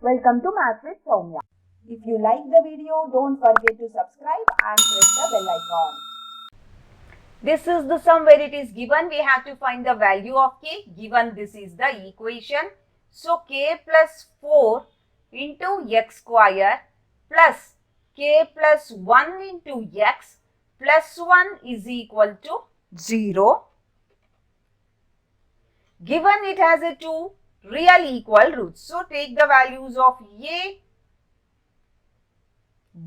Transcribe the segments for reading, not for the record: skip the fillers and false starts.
Welcome to Math with Sowmya. If you like the video, don't forget to subscribe and press the bell icon. This is the sum where it is given. We have to find the value of k. Given this is the equation. So k plus 4 into x square plus k plus 1 into x plus 1 is equal to 0. Given it has a two real equal roots. So take the values of a,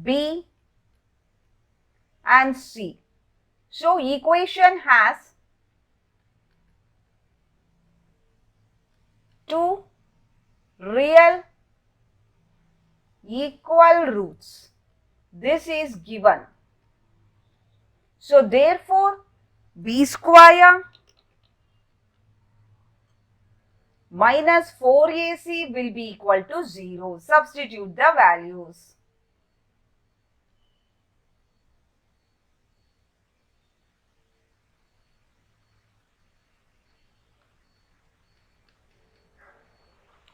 b and c. So equation has two real equal roots. This is given. So therefore b square minus 4ac will be equal to 0. Substitute the values.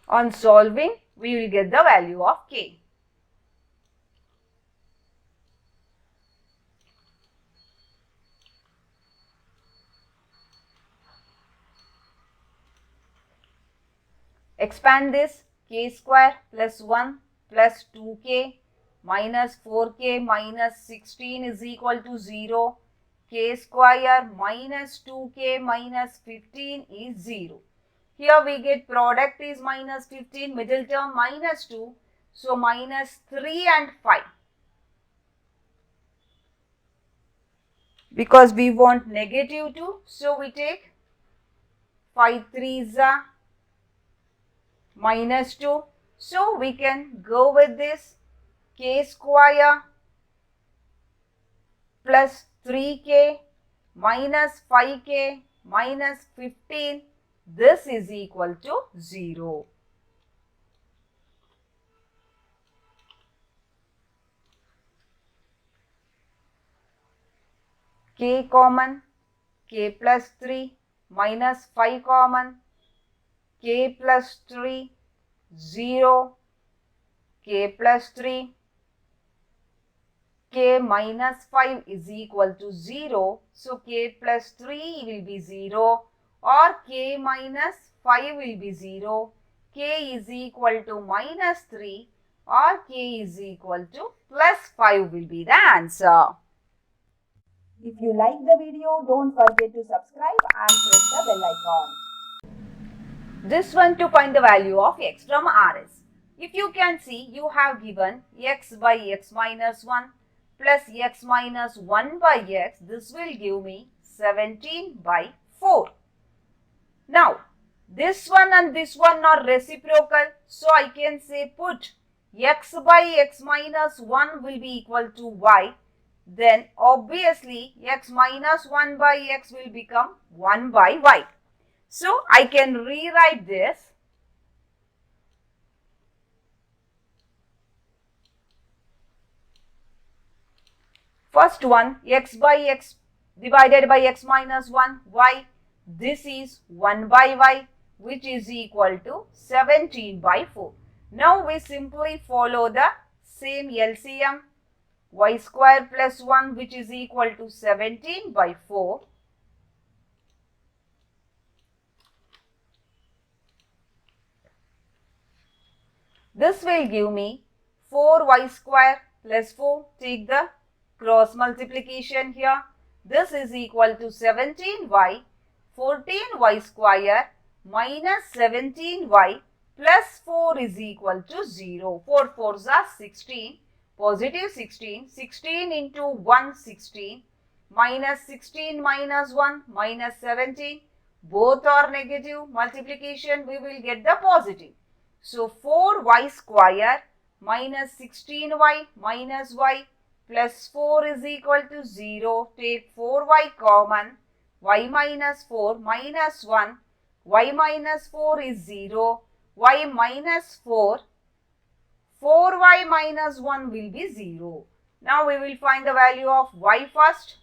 On solving, we will get the value of k. Expand this. K square plus 1 plus 2k minus 4k minus 16 is equal to 0. K square minus 2k minus 15 is 0. Here we get product is minus 15, middle term minus 2. So minus 3 and 5. Because we want negative 2, so we take 5 3s are minus 2. So we can go with this k square plus 3k minus 5k minus 15. This is equal to 0. K common, k plus 3 minus 5 common, k plus 3, 0, k plus 3, k minus 5 is equal to 0. So k plus 3 will be 0. Or k minus 5 will be 0, k is equal to minus 3 or k is equal to plus 5 will be the answer. If you like the video, don't forget to subscribe and press the bell icon. This one to find the value of x from Rs. If you can see, you have given x by x minus 1 plus x minus 1 by x. This will give me 17 by 4. Now, this one and this one are reciprocal. So, I can say put x by x minus 1 will be equal to y. Then, obviously, x minus 1 by x will become 1 by y. So, I can rewrite this. First one, x by x divided by x minus 1, y. This is 1 by y, which is equal to 17 by 4. Now we simply follow the same LCM. Y square plus 1, which is equal to 17 by 4. This will give me 4y square plus 4. Take the cross multiplication here. This is equal to 17y. 14y square minus 17y plus 4 is equal to 0. 4 4s are 16. Positive 16. 16 into 1, 16. Minus 16 minus 1 minus 17. Both are negative. Multiplication we will get the positive. So 4y square minus 16y minus y plus 4 is equal to 0. Take 4y common. Y minus 4 minus 1, y minus 4 is 0, y minus 4, 4y minus 1 will be 0. Now we will find the value of y first.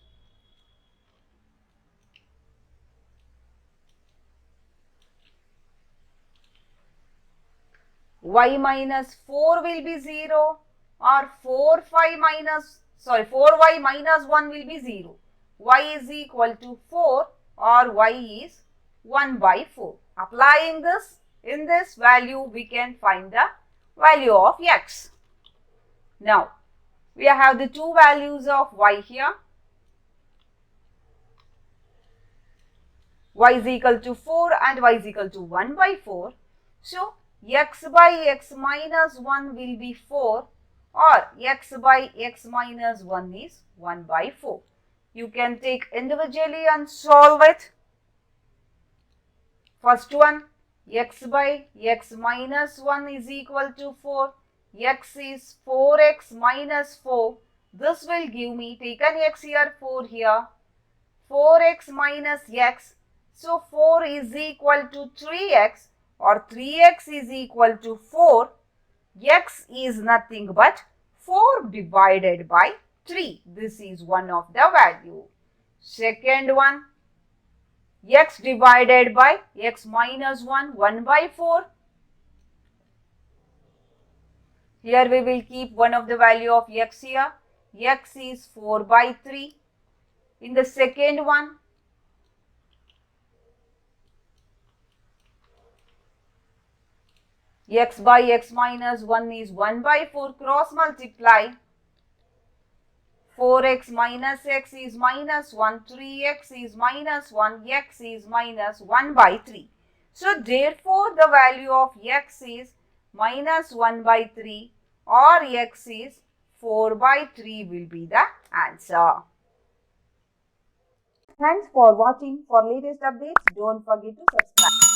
y minus 4 will be 0 or 4y minus 1 will be 0. Y is equal to 4 or y is 1 by 4. Applying this, in this value we can find the value of x. Now, we have the two values of y here. Y is equal to 4 and y is equal to 1 by 4. So, x by x minus 1 will be 4 or x by x minus 1 is 1 by 4. You can take individually and solve it. First one, x by x minus 1 is equal to 4. X is 4x minus 4. This will give me, take an x here, 4 here, 4x minus x. So, 4 is equal to 3x or 3x is equal to 4. X is nothing but 4 divided by 3. This is one of the value. Second one, x divided by x minus 1, 1 by 4. Here we will keep one of the value of x here. X is 4 by 3. In the second one, x by x minus 1 is 1 by 4, cross multiply. 4x minus x is minus 1, 3x is minus 1, x is minus 1 by 3. So, therefore, the value of x is minus 1 by 3 or x is 4 by 3 will be the answer. Thanks for watching. For latest updates, don't forget to subscribe.